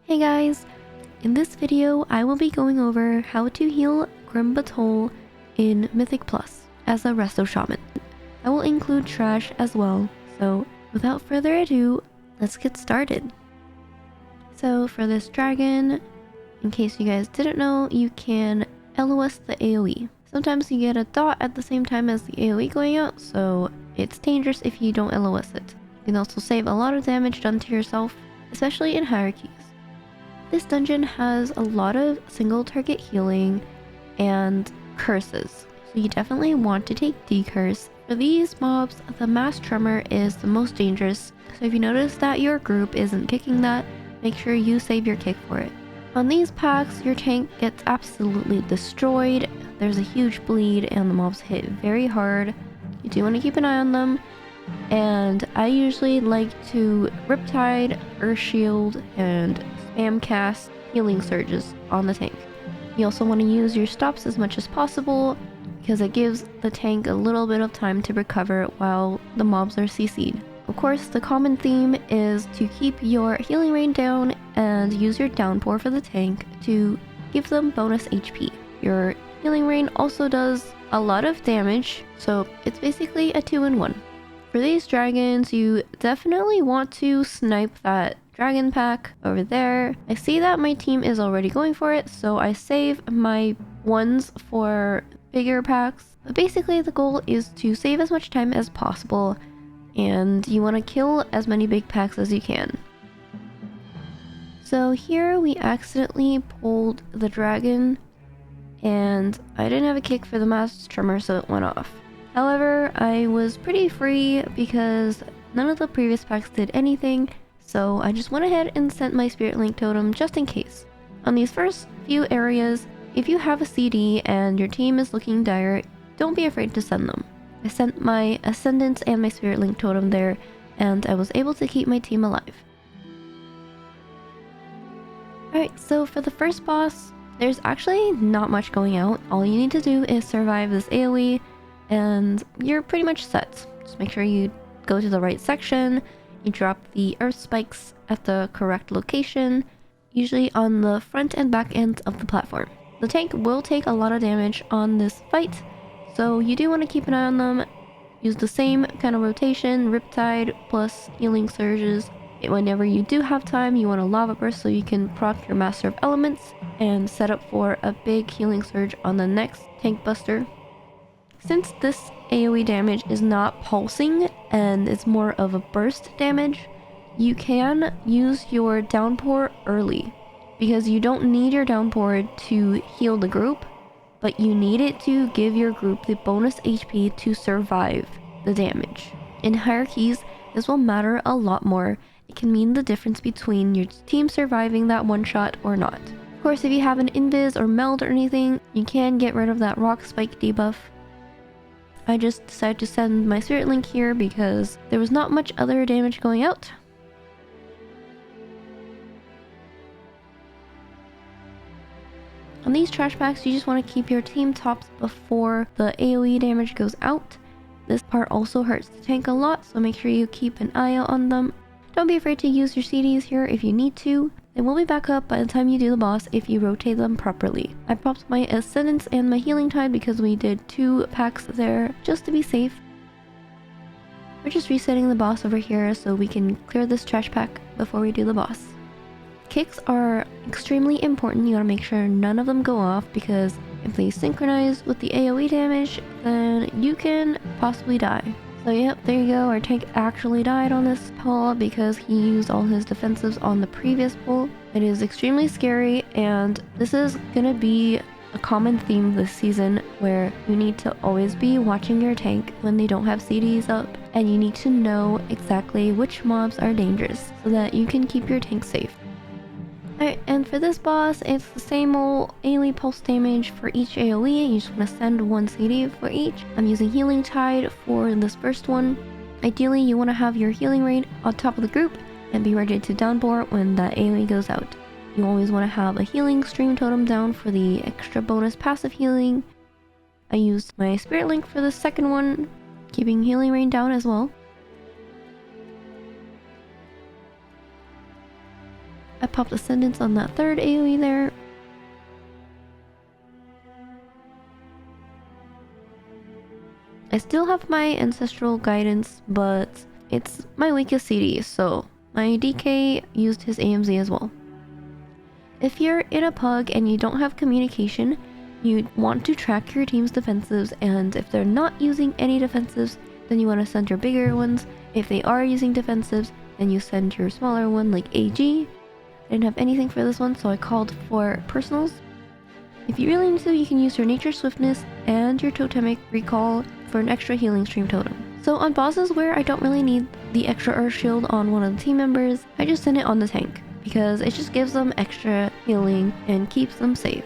Hey guys! In this video, I will be going over how to heal Grim Batol in Mythic Plus as a resto shaman. I will include trash as well, so without further ado, let's get started. So for this dragon, in case you guys didn't know, you can LOS the AoE. Sometimes you get a dot at the same time as the AoE going out, so it's dangerous if you don't LOS it. You can also save a lot of damage done to yourself, especially in hierarchies. This dungeon has a lot of single target healing and curses, so you definitely want to take decurse. For these mobs, the mass tremor is the most dangerous, so if you notice that your group isn't kicking that, make sure you save your kick for it. On these packs, your tank gets absolutely destroyed, there's a huge bleed, and the mobs hit very hard. You do want to keep an eye on them, and I usually like to Riptide, Earth Shield, and spam cast healing surges on the tank. You also want to use your stops as much as possible because it gives the tank a little bit of time to recover while the mobs are CC'd. Of course, the common theme is to keep your healing rate down and use your downpour for the tank to give them bonus HP. Your healing rain also does a lot of damage, so it's basically a 2-in-1. For these dragons, you definitely want to snipe that dragon pack over there. I see that my team is already going for it, so I save my ones for bigger packs. But basically the goal is to save as much time as possible, and you want to kill as many big packs as you can. So here we accidentally pulled the dragon, and I didn't have a kick for the mass tremor, so it went off. However, I was pretty free because none of the previous packs did anything, so I just went ahead and sent my Spirit Link Totem just in case. On these first few areas, if you have a CD and your team is looking dire, don't be afraid to send them. I sent my Ascendants and my Spirit Link Totem there, and I was able to keep my team alive. Alright, so for the first boss, there's actually not much going out. All you need to do is survive this AoE, and you're pretty much set. Just make sure you go to the right section, you drop the earth spikes at the correct location, usually on the front and back ends of the platform. The tank will take a lot of damage on this fight, so you do want to keep an eye on them. Use the same kind of rotation, Riptide plus healing surges. Whenever you do have time, you want a lava burst so you can proc your Master of Elements and set up for a big healing surge on the next tank buster. Since this AoE damage is not pulsing and it's more of a burst damage, you can use your downpour early because you don't need your downpour to heal the group, but you need it to give your group the bonus HP to survive the damage. In hierarchies, this will matter a lot more. It can mean the difference between your team surviving that one shot or not. Of course, if you have an invis or meld or anything, you can get rid of that rock spike debuff. I just decided to send my Spirit Link here because there was not much other damage going out. On these trash packs, you just want to keep your team tops before the AoE damage goes out. This part also hurts the tank a lot, so make sure you keep an eye out on them. Don't be afraid to use your CDs here if you need to. They will be back up by the time you do the boss if you rotate them properly. I popped my Ascendants and my Healing Tide because we did 2 packs there just to be safe. We're just resetting the boss over here so we can clear this trash pack before we do the boss. Kicks are extremely important. You gotta make sure none of them go off because if they synchronize with the AoE damage, then you can possibly die. So yep, there you go, our tank actually died on this pull because he used all his defensives on the previous pull. It is extremely scary, and this is gonna be a common theme this season where you need to always be watching your tank when they don't have CDs up, and you need to know exactly which mobs are dangerous so that you can keep your tank safe. Alright, and for this boss, it's the same old AoE pulse damage for each AoE. You just want to send 1 CD for each. I'm using Healing Tide for this first one. Ideally, you want to have your healing rate on top of the group and be ready to downpour when that AoE goes out. You always want to have a healing stream totem down for the extra bonus passive healing. I used my Spirit Link for the second one, keeping healing rate down as well. popped Ascendance on that third AoE there. I still have my Ancestral Guidance, but it's my weakest CD, so my DK used his AMZ as well. If you're in a pug and you don't have communication, you want to track your team's defensives, and if they're not using any defensives, then you want to send your bigger ones. If they are using defensives, then you send your smaller one like AG. I didn't have anything for this one, so I called for personals. If you really need to, you can use your Nature Swiftness and your Totemic Recall for an extra healing stream totem. So on bosses where I don't really need the extra Earth Shield on one of the team members, I just send it on the tank, because it just gives them extra healing and keeps them safe.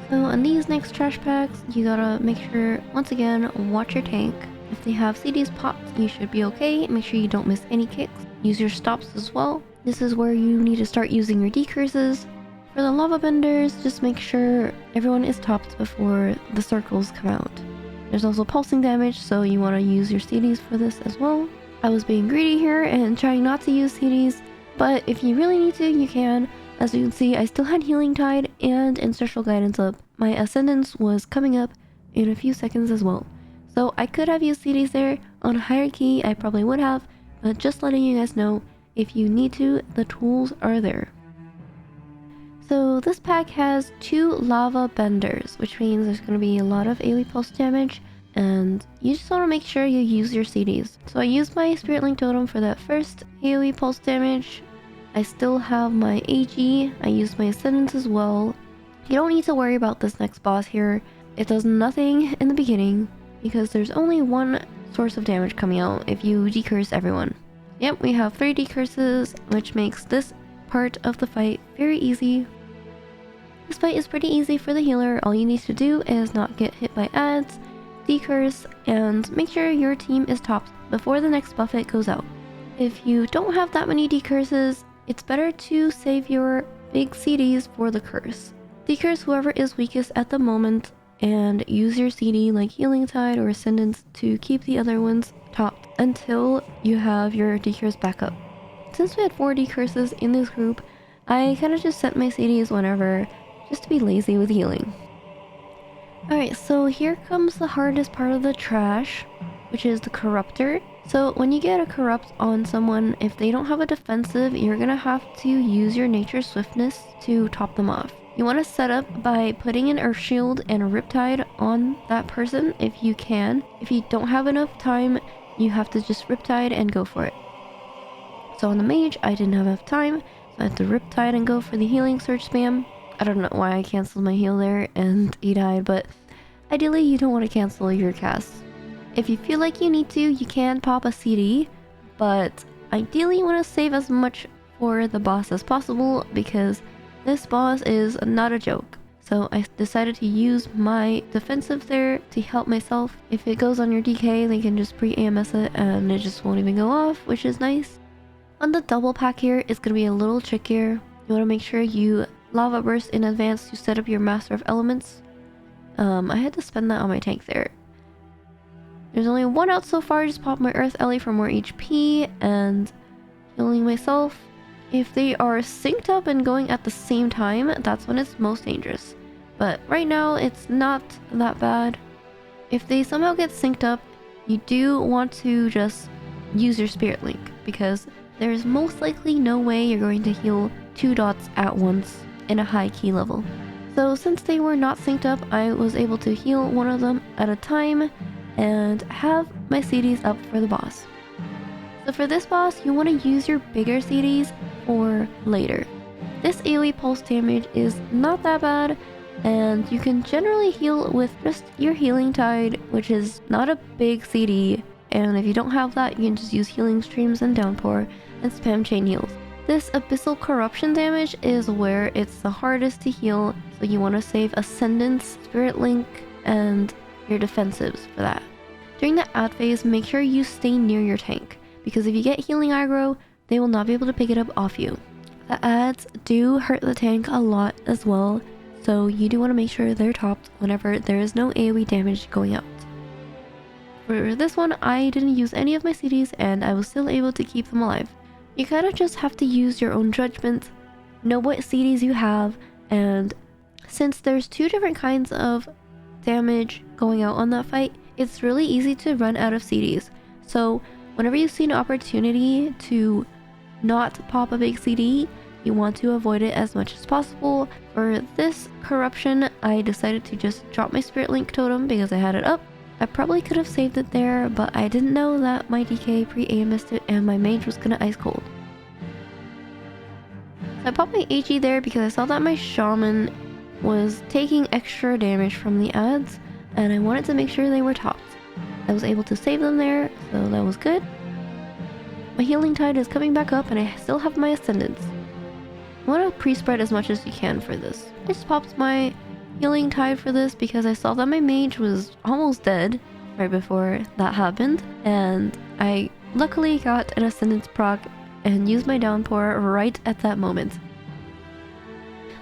So on these next trash packs, you gotta make sure, once again, watch your tank. If they have CDs popped, you should be okay. Make sure you don't miss any kicks. Use your stops as well. This is where you need to start using your decurses. For the lava benders, just make sure everyone is topped before the circles come out. There's also pulsing damage, so you want to use your CDs for this as well. I was being greedy here and trying not to use CDs, but if you really need to, you can. As you can see, I still had Healing Tide and Ancestral Guidance up. My Ascendance was coming up in a few seconds as well. So I could have used CDs there. On Hierarchy, I probably would have, but just letting you guys know, if you need to, the tools are there. So this pack has 2 lava benders, which means there's going to be a lot of AoE pulse damage, and you just want to make sure you use your CDs. So I used my Spirit Link Totem for that first AoE pulse damage. I still have my AG, I used my Ascendance as well. You don't need to worry about this next boss here. It does nothing in the beginning, because there's only one source of damage coming out if you decurse everyone. Yep, we have 3 decurses, which makes this part of the fight very easy. This fight is pretty easy for the healer. All you need to do is not get hit by ads, decurse, and make sure your team is topped before the next buffet goes out. If you don't have that many decurses, it's better to save your big CDs for the curse. Decurse whoever is weakest at the moment, and use your CD like Healing Tide or Ascendance to keep the other ones topped until you have your decurse back up. Since we had 4 decurses in this group, I kind of just sent my CDs whenever, just to be lazy with healing. Alright, so here comes the hardest part of the trash, which is the Corruptor. So when you get a Corrupt on someone, if they don't have a defensive, you're gonna have to use your Nature Swiftness to top them off. You want to set up by putting an Earth Shield and a Riptide on that person if you can. If you don't have enough time, you have to just Riptide and go for it. So on the Mage, I didn't have enough time, so I had to Riptide and go for the Healing Surge spam. I don't know why I canceled my heal there and he died, but ideally you don't want to cancel your casts. If you feel like you need to, you can pop a CD, but ideally you want to save as much for the boss as possible, because this boss is not a joke. So I decided to use my defensive there to help myself. If it goes on your DK, they can just pre-AMS it and it just won't even go off, which is nice. On the double pack here, it's going to be a little trickier. You want to make sure you Lava Burst in advance to set up your Master of Elements. I had to spend that on my tank there. There's only one out so far. I just popped my Earth Ellie for more HP and healing myself. If they are synced up and going at the same time, that's when it's most dangerous. But right now, it's not that bad. If they somehow get synced up, you do want to just use your Spirit Link, because there's most likely no way you're going to heal 2 dots at once in a high key level. So since they were not synced up, I was able to heal one of them at a time and have my CDs up for the boss. So for this boss, you want to use your bigger CDs for later. This AoE pulse damage is not that bad, and you can generally heal with just your Healing Tide, which is not a big CD, and if you don't have that, you can just use Healing Streams and Downpour and spam chain heals. This Abyssal Corruption damage is where it's the hardest to heal, so you want to save Ascendance, Spirit Link, and your defensives for that. During the ad phase, make sure you stay near your tank, because if you get healing aggro, they will not be able to pick it up off you. The ads do hurt the tank a lot as well, so you do want to make sure they're topped whenever there is no AoE damage going out. For this one, I didn't use any of my CDs and I was still able to keep them alive. You kind of just have to use your own judgment know what CDs you have, and since there's 2 different kinds of damage going out on that fight, it's really easy to run out of CDs. So whenever you see an opportunity to not pop a big CD, you want to avoid it as much as possible. For this corruption, I decided to just drop my Spirit Link totem because I had it up. I probably could have saved it there, but I didn't know that my DK pre-AMS'd it and my mage was gonna ice cold. So I popped my HE there because I saw that my Shaman was taking extra damage from the ads, and I wanted to make sure they were topped. I was able to save them there, so that was good. My healing tide is coming back up and I still have my ascendance. I want to pre-spread as much as you can for this. I just popped my healing tide for this because I saw that my mage was almost dead right before that happened, and I luckily got an ascendance proc and used my downpour right at that moment.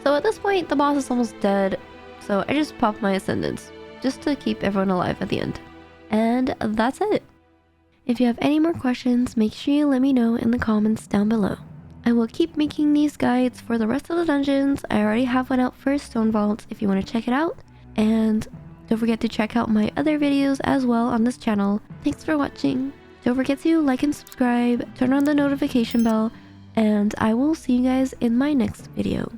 So at this point the boss is almost dead, so I just popped my ascendance just to keep everyone alive at the end. And that's it. If you have any more questions, make sure you let me know in the comments down below. I will keep making these guides for the rest of the dungeons. I already have one out for Stone Vault if you want to check it out. And don't forget to check out my other videos as well on this channel. Thanks for watching. Don't forget to like and subscribe, turn on the notification bell, and I will see you guys in my next video.